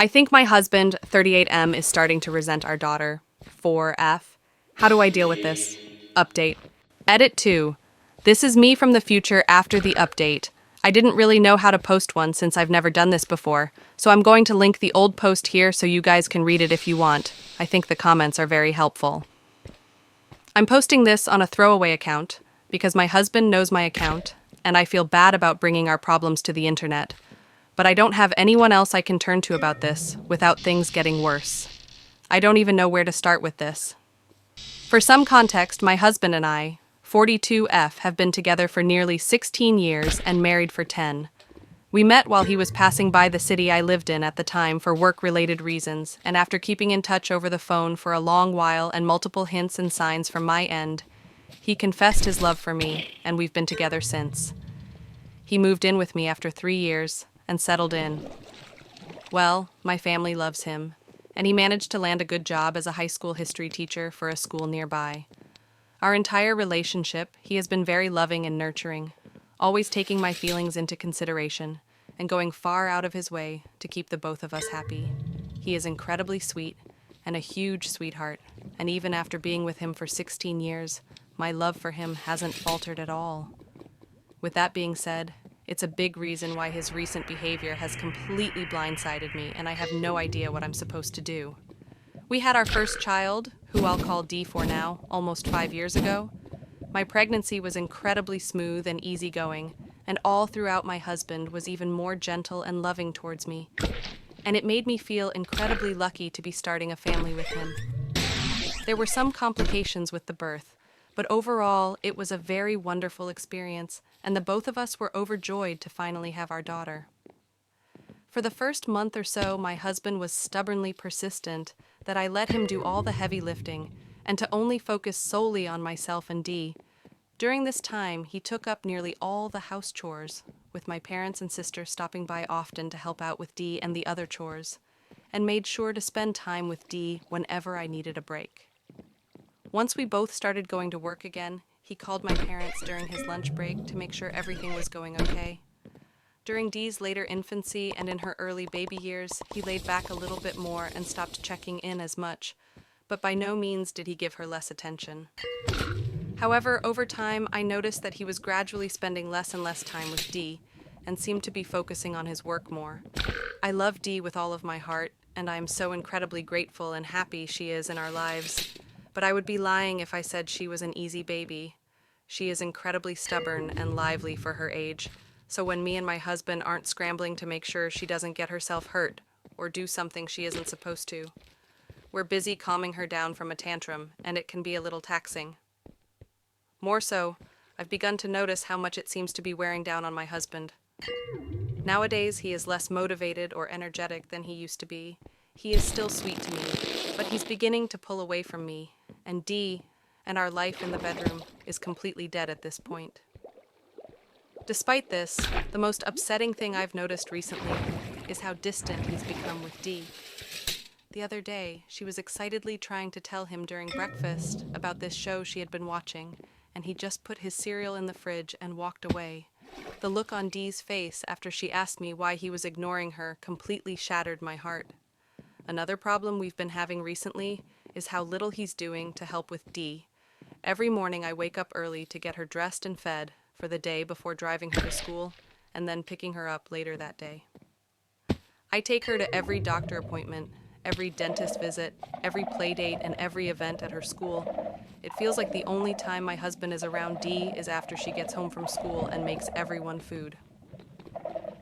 I think my husband, 38M, is starting to resent our daughter, 4F. How do I deal with this? Update. Edit 2. This is me from the future after the update. I didn't really know how to post one since I've never done this before, so I'm going to link the old post here so you guys can read it if you want. I think the comments are very helpful. I'm posting this on a throwaway account because my husband knows my account, and I feel bad about bringing our problems to the internet. But I don't have anyone else I can turn to about this without things getting worse. I don't even know where to start with this. For some context, my husband and I, 42F, have been together for nearly 16 years and married for 10. We met while he was passing by the city I lived in at the time for work-related reasons, and after keeping in touch over the phone for a long while and multiple hints and signs from my end, he confessed his love for me, and we've been together since. He moved in with me after 3 years and settled in. Well, my family loves him, and he managed to land a good job as a high school history teacher for a school nearby. Our entire relationship, he has been very loving and nurturing, always taking my feelings into consideration and going far out of his way to keep the both of us happy. He is incredibly sweet and a huge sweetheart, and even after being with him for 16 years, my love for him hasn't faltered at all. With that being said, it's a big reason why his recent behavior has completely blindsided me, and I have no idea what I'm supposed to do. We had our first child, who I'll call D for now, almost 5 years ago. My pregnancy was incredibly smooth and easygoing, and all throughout my husband was even more gentle and loving towards me. And it made me feel incredibly lucky to be starting a family with him. There were some complications with the birth, but overall, it was a very wonderful experience, and the both of us were overjoyed to finally have our daughter. For the first month or so, my husband was stubbornly persistent that I let him do all the heavy lifting and to only focus solely on myself and Dee. During this time, he took up nearly all the house chores, with my parents and sister stopping by often to help out with Dee and the other chores, and made sure to spend time with Dee whenever I needed a break. Once we both started going to work again, he called my parents during his lunch break to make sure everything was going okay. During Dee's later infancy and in her early baby years, he laid back a little bit more and stopped checking in as much, but by no means did he give her less attention. However, over time, I noticed that he was gradually spending less and less time with Dee and seemed to be focusing on his work more. I love Dee with all of my heart, and I am so incredibly grateful and happy she is in our lives. But I would be lying if I said she was an easy baby. She is incredibly stubborn and lively for her age, so when me and my husband aren't scrambling to make sure she doesn't get herself hurt or do something she isn't supposed to, we're busy calming her down from a tantrum, and it can be a little taxing. More so, I've begun to notice how much it seems to be wearing down on my husband. Nowadays, he is less motivated or energetic than he used to be. He is still sweet to me, but he's beginning to pull away from me, and Dee and our life in the bedroom is completely dead at this point. Despite this, the most upsetting thing I've noticed recently is how distant he's become with Dee. The other day, she was excitedly trying to tell him during breakfast about this show she had been watching, and he just put his cereal in the fridge and walked away. The look on Dee's face after she asked me why he was ignoring her completely shattered my heart. Another problem we've been having recently is how little he's doing to help with Dee. Every morning I wake up early to get her dressed and fed for the day before driving her to school and then picking her up later that day. I take her to every doctor appointment, every dentist visit, every play date, and every event at her school. It feels like the only time my husband is around Dee is after she gets home from school and makes everyone food.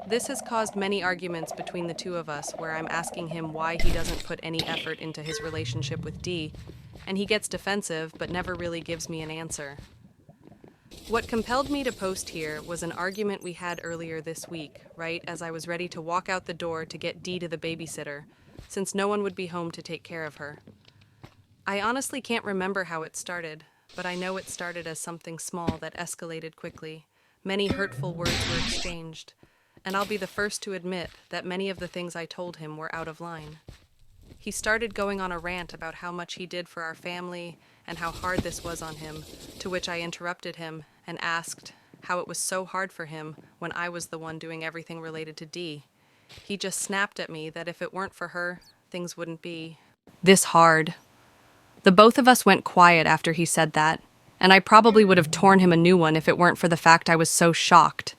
This has caused many arguments between the two of us where I'm asking him why he doesn't put any effort into his relationship with Dee, and he gets defensive but never really gives me an answer. What compelled me to post here was an argument we had earlier this week, right as I was ready to walk out the door to get Dee to the babysitter, since no one would be home to take care of her. I honestly can't remember how it started, but I know it started as something small that escalated quickly. Many hurtful words were exchanged, and I'll be the first to admit that many of the things I told him were out of line. He started going on a rant about how much he did for our family and how hard this was on him, to which I interrupted him and asked how it was so hard for him when I was the one doing everything related to Dee. He just snapped at me that if it weren't for her, things wouldn't be this hard. The both of us went quiet after he said that, and I probably would have torn him a new one if it weren't for the fact I was so shocked.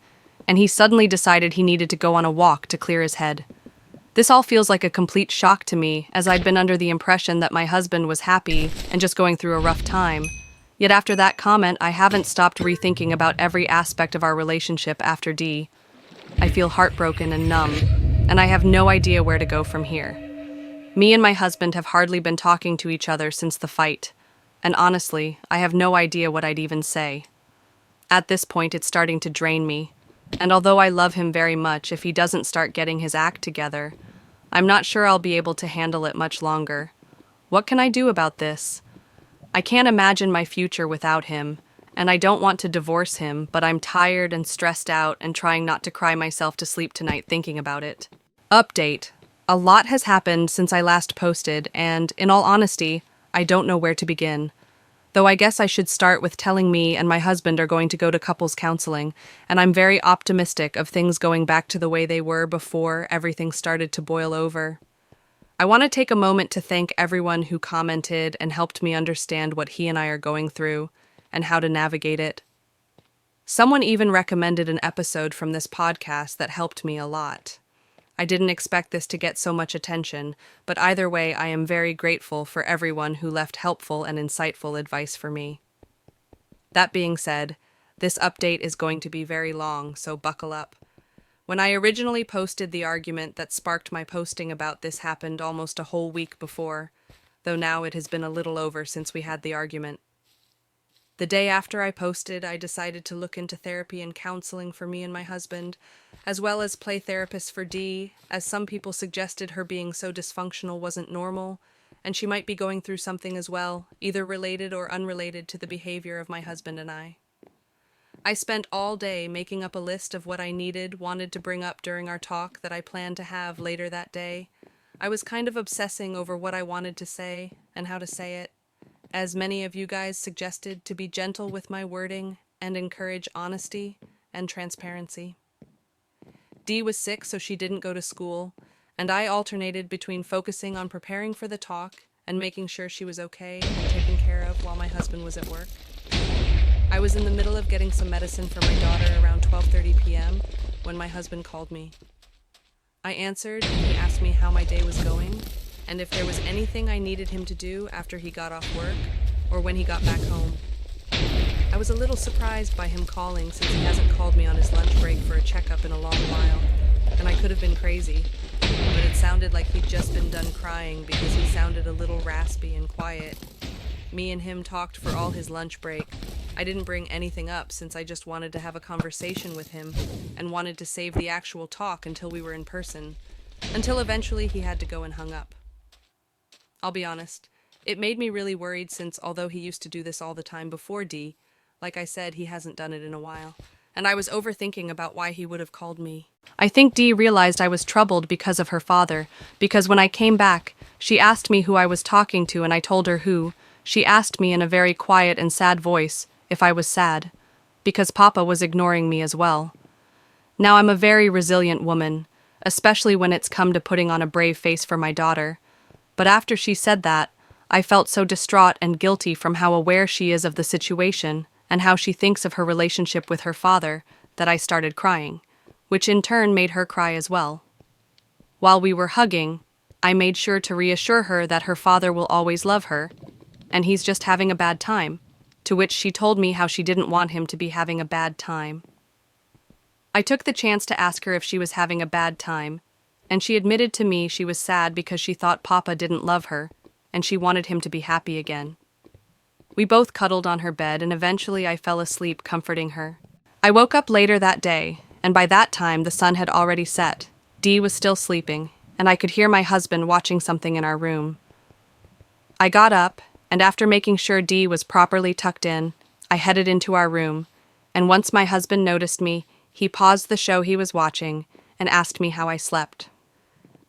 And he suddenly decided he needed to go on a walk to clear his head. This all feels like a complete shock to me, as I'd been under the impression that my husband was happy and just going through a rough time. Yet after that comment, I haven't stopped rethinking about every aspect of our relationship after D. I feel heartbroken and numb, and I have no idea where to go from here. Me and my husband have hardly been talking to each other since the fight, and honestly, I have no idea what I'd even say. At this point, it's starting to drain me, and although I love him very much, if he doesn't start getting his act together, I'm not sure I'll be able to handle it much longer. What can I do about this? I can't imagine my future without him, and I don't want to divorce him, but I'm tired and stressed out and trying not to cry myself to sleep tonight thinking about it. Update. A lot has happened since I last posted, and, in all honesty, I don't know where to begin. Though I guess I should start with telling me and my husband are going to go to couples counseling, and I'm very optimistic of things going back to the way they were before everything started to boil over. I want to take a moment to thank everyone who commented and helped me understand what he and I are going through and how to navigate it. Someone even recommended an episode from this podcast that helped me a lot. I didn't expect this to get so much attention, but either way, I am very grateful for everyone who left helpful and insightful advice for me. That being said, this update is going to be very long, so buckle up. When I originally posted, the argument that sparked my posting about this happened almost a whole week before, though now it has been a little over since we had the argument. The day after I posted, I decided to look into therapy and counseling for me and my husband, as well as play therapist for Dee, as some people suggested her being so dysfunctional wasn't normal, and she might be going through something as well, either related or unrelated to the behavior of my husband and I. I spent all day making up a list of what I wanted to bring up during our talk that I planned to have later that day. I was kind of obsessing over what I wanted to say and how to say it. As many of you guys suggested, to be gentle with my wording and encourage honesty and transparency. Dee was sick, so she didn't go to school, and I alternated between focusing on preparing for the talk and making sure she was okay and taken care of while my husband was at work. I was in the middle of getting some medicine for my daughter around 12:30 p.m. when my husband called me. I answered, and he asked me how my day was going, and if there was anything I needed him to do after he got off work or when he got back home. I was a little surprised by him calling since he hasn't called me on his lunch break for a checkup in a long while, and I could have been crazy, but it sounded like he'd just been done crying because he sounded a little raspy and quiet. Me and him talked for all his lunch break. I didn't bring anything up since I just wanted to have a conversation with him and wanted to save the actual talk until we were in person, until eventually he had to go and hung up. I'll be honest, it made me really worried since although he used to do this all the time before Dee, like I said, he hasn't done it in a while, and I was overthinking about why he would have called me. I think Dee realized I was troubled because of her father, because when I came back, she asked me who I was talking to and I told her who. She asked me in a very quiet and sad voice if I was sad, because Papa was ignoring me as well. Now I'm a very resilient woman, especially when it's come to putting on a brave face for my daughter. But after she said that, I felt so distraught and guilty from how aware she is of the situation and how she thinks of her relationship with her father that I started crying, which in turn made her cry as well. While we were hugging, I made sure to reassure her that her father will always love her, and he's just having a bad time, to which she told me how she didn't want him to be having a bad time. I took the chance to ask her if she was having a bad time, and she admitted to me she was sad because she thought Papa didn't love her, and she wanted him to be happy again. We both cuddled on her bed, and eventually I fell asleep comforting her. I woke up later that day, and by that time the sun had already set. Dee was still sleeping, and I could hear my husband watching something in our room. I got up, and after making sure Dee was properly tucked in, I headed into our room, and once my husband noticed me, he paused the show he was watching and asked me how I slept.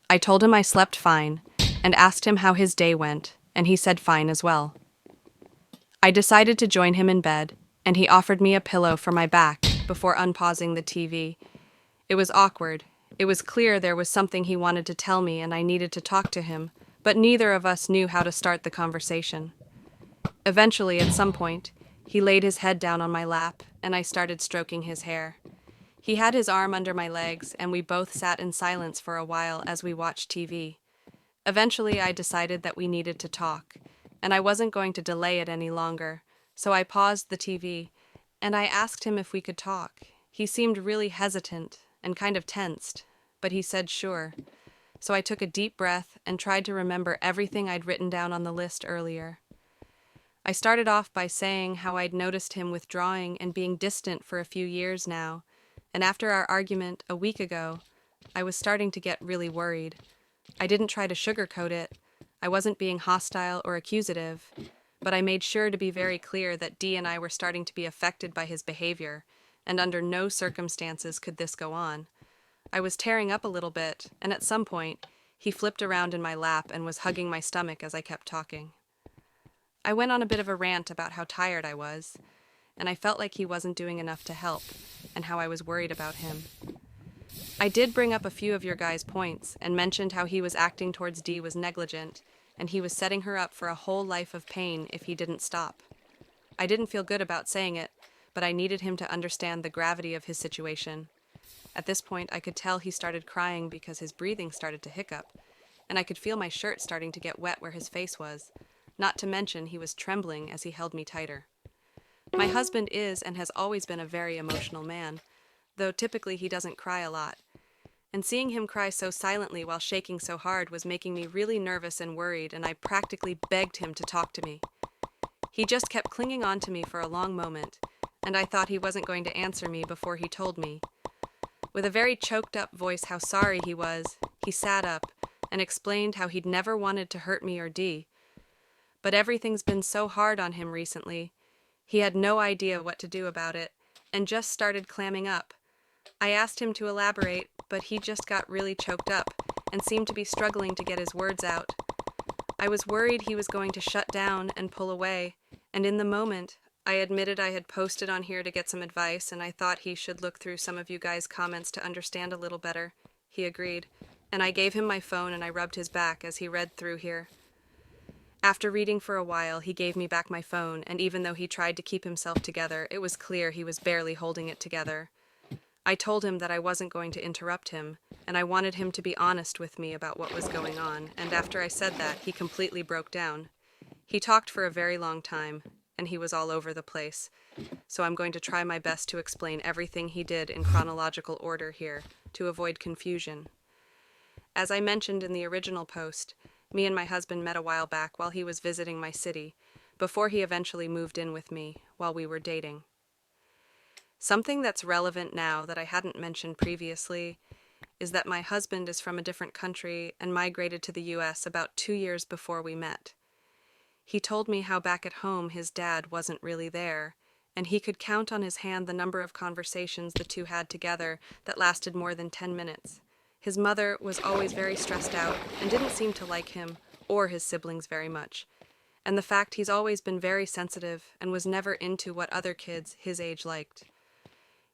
I told him I slept fine, and asked him how his day went, and he said fine as well. I decided to join him in bed, and he offered me a pillow for my back before unpausing the TV. It was awkward. It was clear there was something he wanted to tell me and I needed to talk to him, but neither of us knew how to start the conversation. Eventually, at some point, he laid his head down on my lap and I started stroking his hair. He had his arm under my legs and we both sat in silence for a while as we watched TV. Eventually, I decided that we needed to talk, and I wasn't going to delay it any longer, so I paused the TV and I asked him if we could talk. He seemed really hesitant and kind of tensed, but he said sure. So I took a deep breath and tried to remember everything I'd written down on the list earlier. I started off by saying how I'd noticed him withdrawing and being distant for a few years now, and after our argument a week ago, I was starting to get really worried. I didn't try to sugarcoat it. I wasn't being hostile or accusative, but I made sure to be very clear that Dee and I were starting to be affected by his behavior, and under no circumstances could this go on. I was tearing up a little bit, and at some point, he flipped around in my lap and was hugging my stomach as I kept talking. I went on a bit of a rant about how tired I was, and I felt like he wasn't doing enough to help, and how I was worried about him. I did bring up a few of your guys' points, and mentioned how he was acting towards Dee was negligent, and he was setting her up for a whole life of pain if he didn't stop. I didn't feel good about saying it, but I needed him to understand the gravity of his situation. At this point, I could tell he started crying because his breathing started to hiccup, and I could feel my shirt starting to get wet where his face was. Not to mention he was trembling as he held me tighter. My husband is and has always been a very emotional man, though typically he doesn't cry a lot. And seeing him cry so silently while shaking so hard was making me really nervous and worried, and I practically begged him to talk to me. He just kept clinging on to me for a long moment, and I thought he wasn't going to answer me before he told me. With a very choked-up voice how sorry he was, he sat up and explained how he'd never wanted to hurt me or Dee. But everything's been so hard on him recently. He had no idea what to do about it, and just started clamming up. I asked him to elaborate, but he just got really choked up, and seemed to be struggling to get his words out. I was worried he was going to shut down and pull away, and in the moment, I admitted I had posted on here to get some advice, and I thought he should look through some of you guys' comments to understand a little better. He agreed, and I gave him my phone and I rubbed his back as he read through here. After reading for a while, he gave me back my phone, and even though he tried to keep himself together, it was clear he was barely holding it together. I told him that I wasn't going to interrupt him, and I wanted him to be honest with me about what was going on, and after I said that, he completely broke down. He talked for a very long time, and he was all over the place, so I'm going to try my best to explain everything he did in chronological order here, to avoid confusion. As I mentioned in the original post, me and my husband met a while back while he was visiting my city, before he eventually moved in with me while we were dating. Something that's relevant now that I hadn't mentioned previously is that my husband is from a different country and migrated to the US about 2 years before we met. He told me how back at home his dad wasn't really there, and he could count on his hand the number of conversations the two had together that lasted more than 10 minutes. His mother was always very stressed out and didn't seem to like him or his siblings very much, and the fact he's always been very sensitive and was never into what other kids his age liked.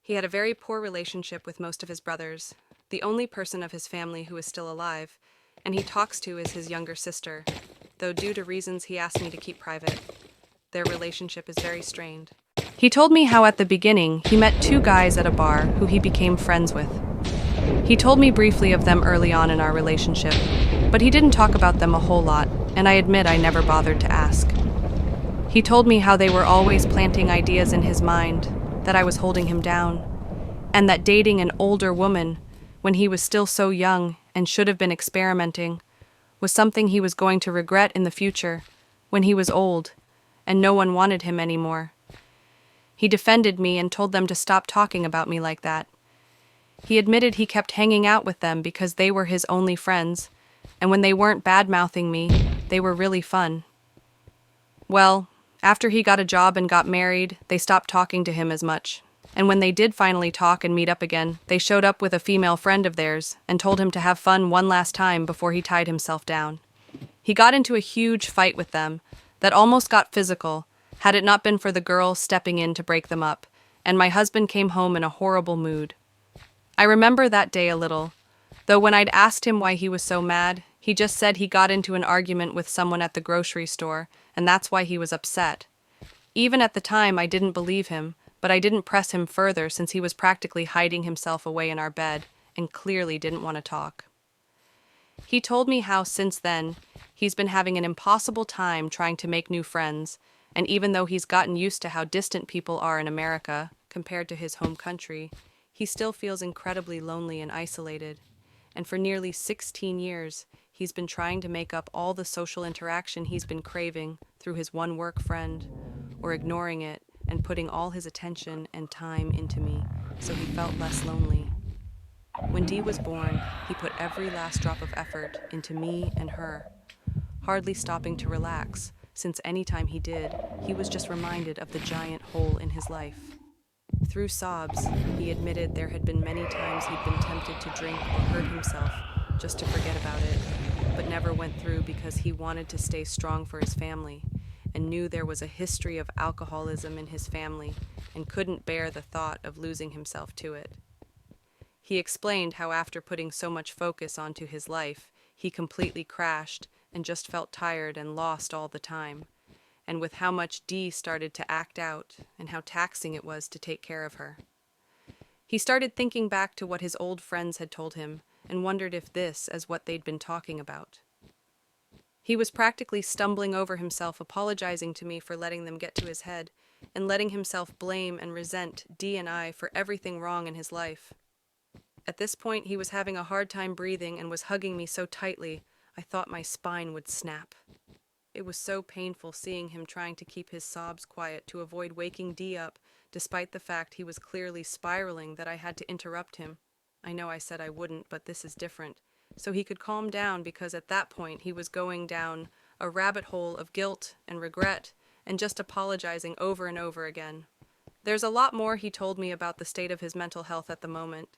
He had a very poor relationship with most of his brothers. The only person of his family who is still alive, and he talks to is his younger sister, though due to reasons he asked me to keep private. Their relationship is very strained. He told me how at the beginning he met 2 guys at a bar who he became friends with. He told me briefly of them early on in our relationship, but he didn't talk about them a whole lot, and I admit I never bothered to ask. He told me how they were always planting ideas in his mind, that I was holding him down, and that dating an older woman, when he was still so young and should have been experimenting, was something he was going to regret in the future, when he was old, and no one wanted him anymore. He defended me and told them to stop talking about me like that. He admitted he kept hanging out with them because they were his only friends, and when they weren't bad-mouthing me, they were really fun. Well, after he got a job and got married, they stopped talking to him as much, and when they did finally talk and meet up again, they showed up with a female friend of theirs and told him to have fun one last time before he tied himself down. He got into a huge fight with them that almost got physical, had it not been for the girl stepping in to break them up, and my husband came home in a horrible mood. I remember that day a little, Though when I'd asked him why he was so mad, he just said he got into an argument with someone at the grocery store, and that's why he was upset. Even at the time, I didn't believe him, but I didn't press him further since he was practically hiding himself away in our bed and clearly didn't want to talk. He told me how, since then, he's been having an impossible time trying to make new friends, and even though he's gotten used to how distant people are in America compared to his home country, he still feels incredibly lonely and isolated. And for nearly 16 years, he's been trying to make up all the social interaction he's been craving through his one work friend, or ignoring it and putting all his attention and time into me, so he felt less lonely. When Dee was born, he put every last drop of effort into me and her, hardly stopping to relax, since any time he did, he was just reminded of the giant hole in his life. Through sobs, he admitted there had been many times he'd been tempted to drink or hurt himself just to forget about it, but never went through because he wanted to stay strong for his family and knew there was a history of alcoholism in his family and couldn't bear the thought of losing himself to it. He explained how after putting so much focus onto his life, he completely crashed and just felt tired and lost all the time, and with how much Dee started to act out and how taxing it was to take care of her. He started thinking back to what his old friends had told him and wondered if this is what they'd been talking about. He was practically stumbling over himself, apologizing to me for letting them get to his head and letting himself blame and resent Dee and I for everything wrong in his life. At this point, he was having a hard time breathing and was hugging me so tightly, I thought my spine would snap. It was so painful seeing him trying to keep his sobs quiet to avoid waking Dee up, despite the fact he was clearly spiraling, that I had to interrupt him. I know I said I wouldn't, but this is different. So he could calm down, because at that point he was going down a rabbit hole of guilt and regret and just apologizing over and over again. There's a lot more he told me about the state of his mental health at the moment,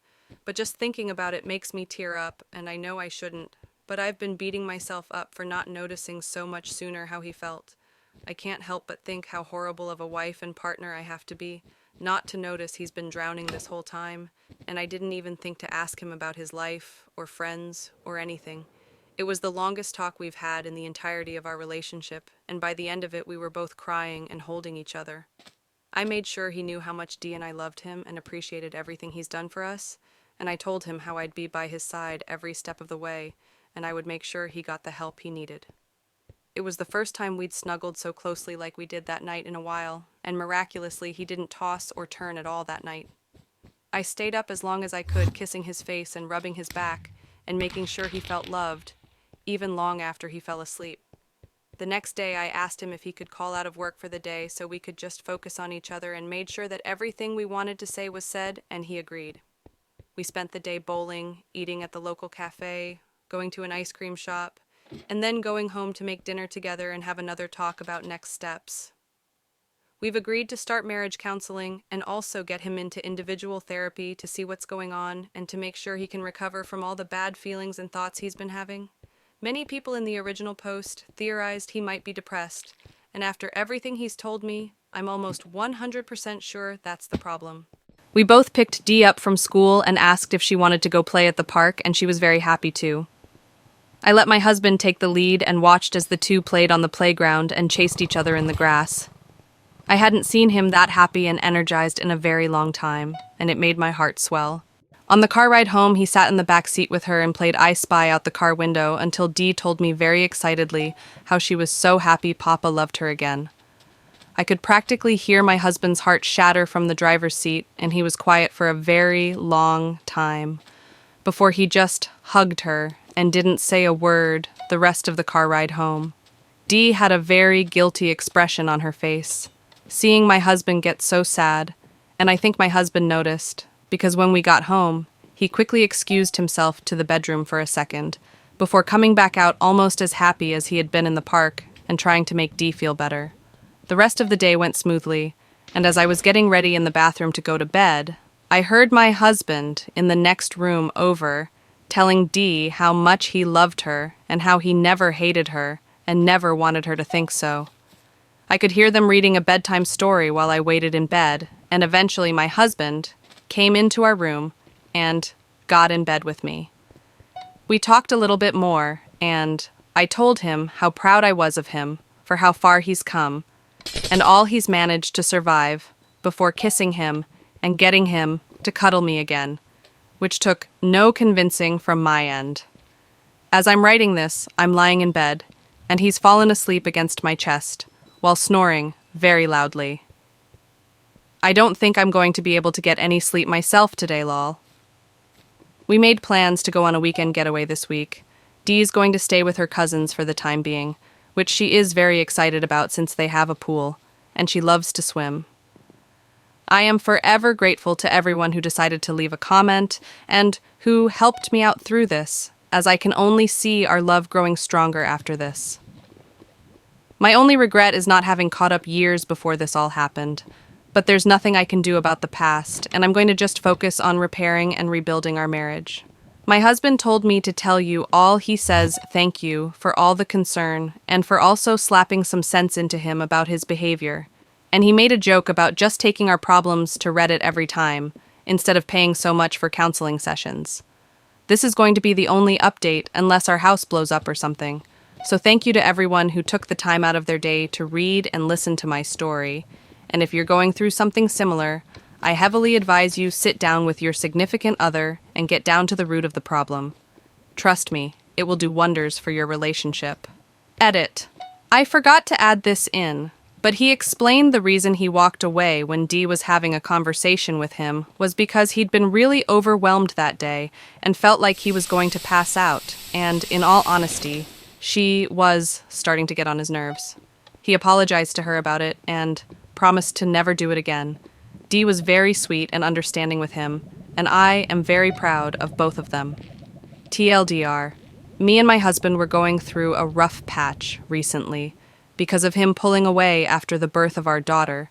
but just thinking about it makes me tear up, and I know I shouldn't, but I've been beating myself up for not noticing so much sooner how he felt. I can't help but think how horrible of a wife and partner I have to be, not to notice he's been drowning this whole time, and I didn't even think to ask him about his life, or friends, or anything. It was the longest talk we've had in the entirety of our relationship, and by the end of it we were both crying and holding each other. I made sure he knew how much Dee and I loved him and appreciated everything he's done for us, and I told him how I'd be by his side every step of the way, and I would make sure he got the help he needed. It was the first time we'd snuggled so closely like we did that night in a while, and miraculously he didn't toss or turn at all that night. I stayed up as long as I could, kissing his face and rubbing his back, and making sure he felt loved, even long after he fell asleep. The next day I asked him if he could call out of work for the day so we could just focus on each other, and made sure that everything we wanted to say was said, and he agreed. We spent the day bowling, eating at the local cafe, going to an ice cream shop, and then going home to make dinner together and have another talk about next steps. We've agreed to start marriage counseling and also get him into individual therapy to see what's going on and to make sure he can recover from all the bad feelings and thoughts he's been having. Many people in the original post theorized he might be depressed, and after everything he's told me, I'm almost 100% sure that's the problem. We both picked Dee up from school and asked if she wanted to go play at the park, and she was very happy to. I let my husband take the lead and watched as the two played on the playground and chased each other in the grass. I hadn't seen him that happy and energized in a very long time, and it made my heart swell. On the car ride home, he sat in the back seat with her and played I Spy out the car window until Dee told me very excitedly how she was so happy Papa loved her again. I could practically hear my husband's heart shatter from the driver's seat, and he was quiet for a very long time before he just hugged her and didn't say a word the rest of the car ride home. Dee had a very guilty expression on her face, seeing my husband get so sad, and I think my husband noticed, because when we got home, he quickly excused himself to the bedroom for a second, before coming back out almost as happy as he had been in the park and trying to make Dee feel better. The rest of the day went smoothly, and as I was getting ready in the bathroom to go to bed, I heard my husband in the next room over telling Dee how much he loved her and how he never hated her and never wanted her to think so. I could hear them reading a bedtime story while I waited in bed, and eventually my husband came into our room and got in bed with me. We talked a little bit more, and I told him how proud I was of him for how far he's come and all he's managed to survive before kissing him and getting him to cuddle me again, which took no convincing from my end. As I'm writing this, I'm lying in bed, and he's fallen asleep against my chest while snoring very loudly. I don't think I'm going to be able to get any sleep myself today, lol. We made plans to go on a weekend getaway this week. Dee's going to stay with her cousins for the time being, which she is very excited about since they have a pool, and she loves to swim. I am forever grateful to everyone who decided to leave a comment and who helped me out through this, as I can only see our love growing stronger after this. My only regret is not having caught up years before this all happened, but there's nothing I can do about the past, and I'm going to just focus on repairing and rebuilding our marriage. My husband told me to tell you all he says thank you for all the concern and for also slapping some sense into him about his behavior. And he made a joke about just taking our problems to Reddit every time, instead of paying so much for counseling sessions. This is going to be the only update unless our house blows up or something. So thank you to everyone who took the time out of their day to read and listen to my story. And if you're going through something similar, I heavily advise you sit down with your significant other and get down to the root of the problem. Trust me, it will do wonders for your relationship. Edit. I forgot to add this in, but he explained the reason he walked away when Dee was having a conversation with him was because he'd been really overwhelmed that day and felt like he was going to pass out, and, in all honesty, she was starting to get on his nerves. He apologized to her about it and promised to never do it again. Dee was very sweet and understanding with him, and I am very proud of both of them. TLDR, me and my husband were going through a rough patch recently because of him pulling away after the birth of our daughter,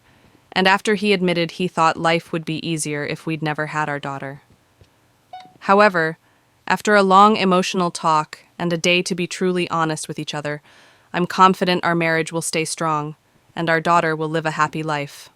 and after he admitted he thought life would be easier if we'd never had our daughter. However, after a long emotional talk and a day to be truly honest with each other, I'm confident our marriage will stay strong, and our daughter will live a happy life.